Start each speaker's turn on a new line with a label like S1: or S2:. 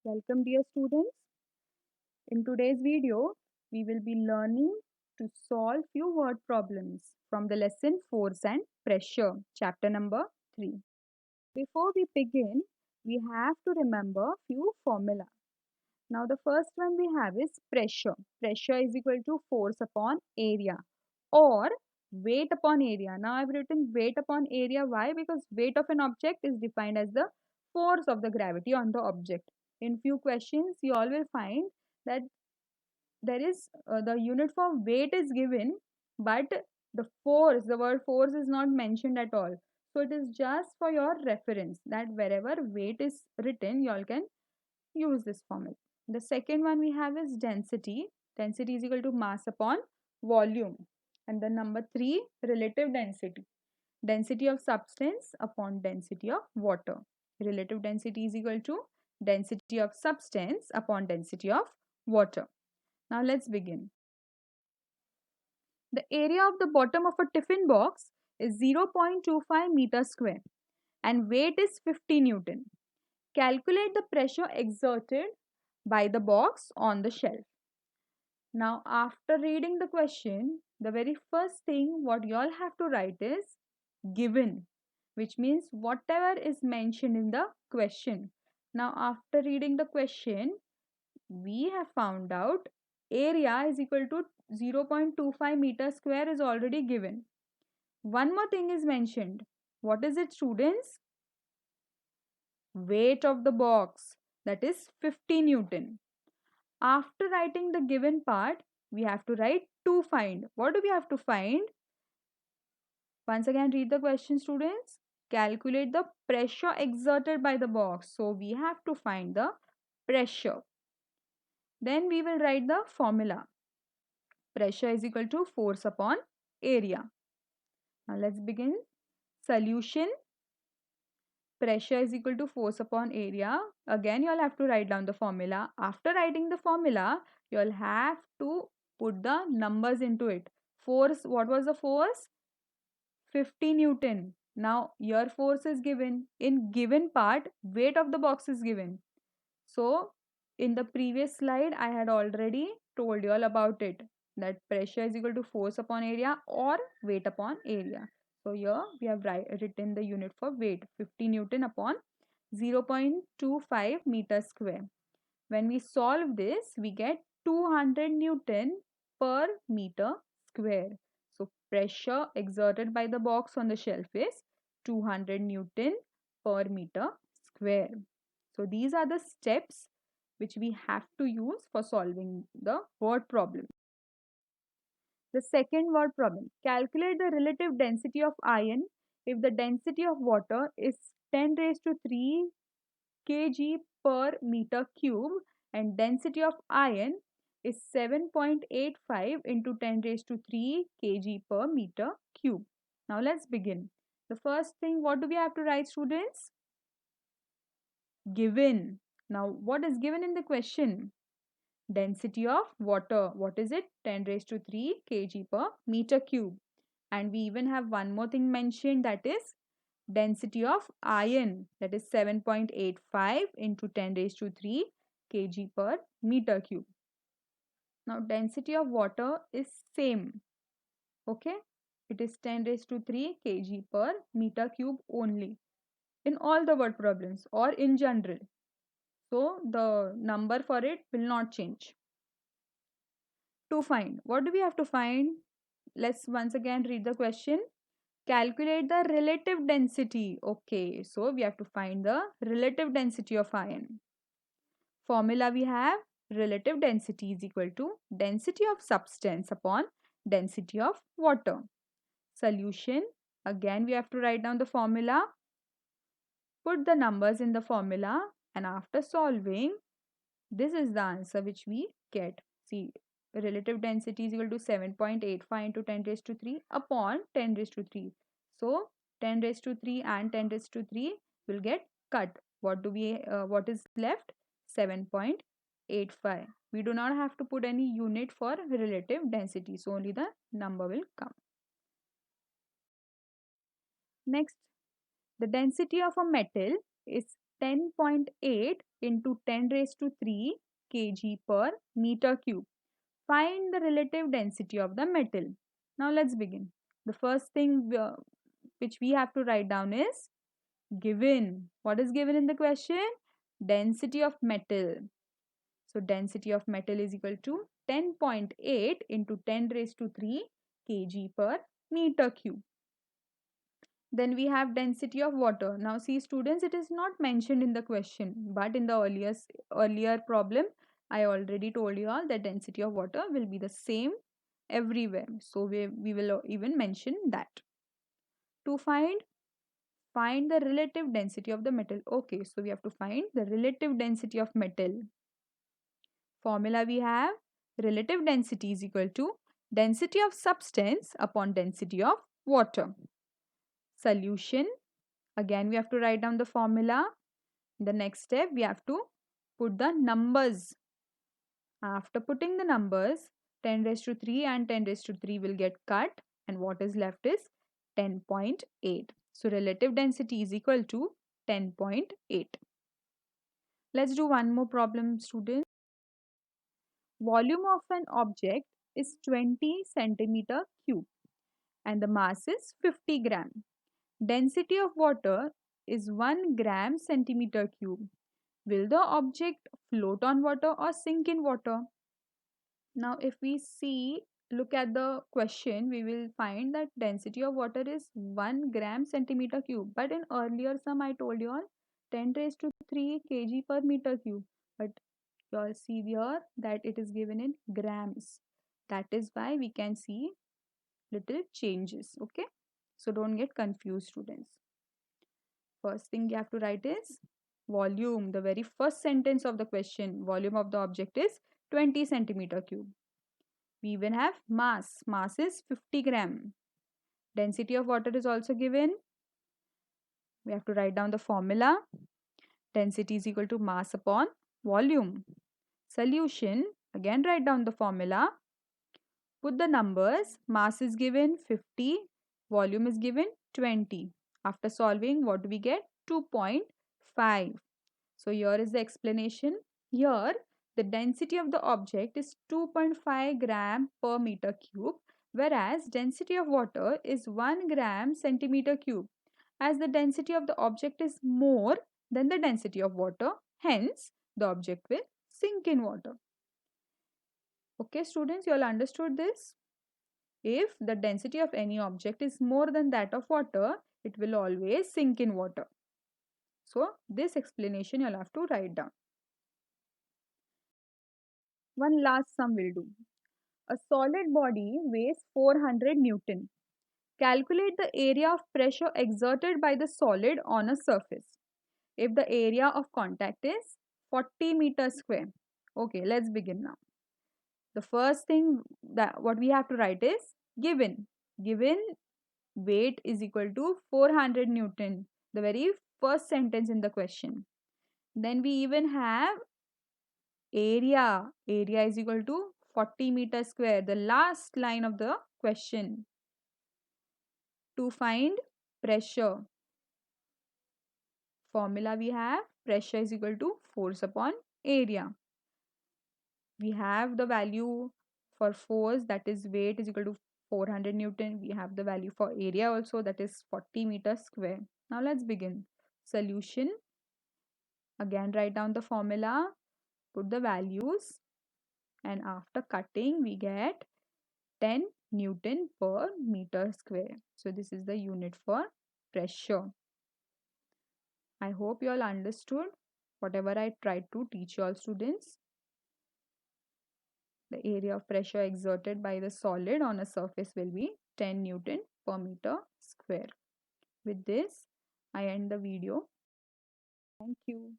S1: Welcome dear students. In today's video, we will be learning to solve few word problems from the lesson Force and Pressure, chapter number 3. Before we begin, we have to remember few formula. Now the first one we have is pressure. Pressure is equal to force upon area or weight upon area. Now I've written weight upon area. Why? Because weight of an object is defined as the force of the gravity on the object. In few questions, you all will find that there is the unit for weight is given, but the word force is not mentioned at all. So it is just for your reference that wherever weight is written, you all can use this formula. The second one we have is density. Density is equal to mass upon volume. And the number 3, relative density. Density of substance upon density of water. Relative density is equal to density of substance upon density of water. Now let's begin. The area of the bottom of a tiffin box is 0.25 meter square and weight is 50 Newton. Calculate the pressure exerted by the box on the shelf. Now, after reading the question, the very first thing what you all have to write is given, which means whatever is mentioned in the question. Now, after reading the question, we have found out area is equal to 0.25 meter square is already given. One more thing is mentioned. What is it, students? Weight of the box, that is 50 Newton. After writing the given part, we have to write to find. What do we have to find? Once again, read the question, students. Calculate the pressure exerted by the box. So we have to find the pressure. Then we will write the formula. Pressure is equal to force upon area. Now let's begin. Solution. Pressure is equal to force upon area. Again, you'll have to write down the formula. After writing the formula, you'll have to put the numbers into it. Force, what was the force? 50 Newton. Now, your force is given. In given part, weight of the box is given. So, in the previous slide, I had already told you all about it. That pressure is equal to force upon area or weight upon area. So here we have written the unit for weight 50 Newton upon 0.25 meter square. When we solve this, we get 200 Newton per meter square. So pressure exerted by the box on the shelf is 200 Newton per meter square. So these are the steps which we have to use for solving the word problem. The second word problem. Calculate the relative density of iron if the density of water is 10 raised to 3 kg per meter cube and density of iron is 7.85 into 10 raised to 3 kg per meter cube. Now let's begin. The first thing, what do we have to write, students? Given. Now what is given in the question? Density of water. What is it? 10 raised to 3 kg per meter cube. And we even have one more thing mentioned, that is density of iron, that is 7.85 into 10 raised to 3 kg per meter cube. Now density of water is same. Okay. It is 10 raised to 3 kg per meter cube only in all the word problems or in general. So the number for it will not change. To find, what do we have to find? Let's once again read the question. Calculate the relative density. Okay, so we have to find the relative density of iron. Formula we have, relative density is equal to density of substance upon density of water. Solution, again we have to write down the formula, put the numbers in the formula, and after solving, this is the answer which we get. See, relative density is equal to 7.85 into 10 raised to 3 upon 10 raised to 3. So 10 raised to 3 and 10 raised to 3 will get cut. What is left? 7.85. We do not have to put any unit for relative density, so only the number will come. Next, the density of a metal is 10.8 into 10 raised to 3 kg per meter cube. Find the relative density of the metal. Now let's begin. The first thing which we have to write down is given. What is given in the question? Density of metal. So density of metal is equal to 10.8 into 10 raised to 3 kg per meter cube. Then we have density of water. Now see students, it is not mentioned in the question, but in the earlier problem, I already told you all that density of water will be the same everywhere. So we will even mention that. To find the relative density of the metal. Okay, so we have to find the relative density of metal. Formula we have, relative density is equal to density of substance upon density of water. Solution, again we have to write down the formula. The next step, we have to put the numbers. After putting the numbers, 10 raised to 3 and 10 raised to 3 will get cut, and what is left is 10.8. So relative density is equal to 10.8. Let's do one more problem, students. Volume of an object is 20 centimeter cube and the mass is 50 gram. Density of water is 1 gram centimeter cube. Will the object float on water or sink in water? Now, if we look at the question, we will find that density of water is 1 gram centimeter cube. But in earlier sum, I told you all 10 raised to 3 kg per meter cube. But you all see here that it is given in grams. That is why we can see little changes. Okay. So don't get confused, students. First thing you have to write is volume. The very first sentence of the question, volume of the object is 20 centimeter cube. We even have mass. Mass is 50 gram. Density of water is also given. We have to write down the formula. Density is equal to mass upon volume. Solution, again write down the formula. Put the numbers. Mass is given 50. Volume is given 20. After solving, what do we get? 2.5. So here is the explanation. Here, the density of the object is 2.5 gram per meter cube, whereas density of water is 1 gram centimeter cube. As the density of the object is more than the density of water, hence the object will sink in water. Okay, students, you all understood this? If the density of any object is more than that of water, it will always sink in water. So, this explanation you'll have to write down. One last sum will do. A solid body weighs 400 Newton. Calculate the area of pressure exerted by the solid on a surface if the area of contact is 40 meters square. Okay, let's begin now. The first thing that what we have to write is given. Given weight is equal to 400 Newton. The very first sentence in the question. Then we even have area. Area is equal to 40 meters square. The last line of the question. To find pressure. Formula we have pressure is equal to force upon area. We have the value for force, that is weight, is equal to 400 Newton. We have the value for area also, that is 40 meters square. Now let's begin. Solution. Again write down the formula, put the values, and after cutting we get 10 Newton per meter square. So this is the unit for pressure. I hope you all understood whatever I tried to teach you all, students. The area of pressure exerted by the solid on a surface will be 10 Newton per meter square. With this, I end the video. Thank you.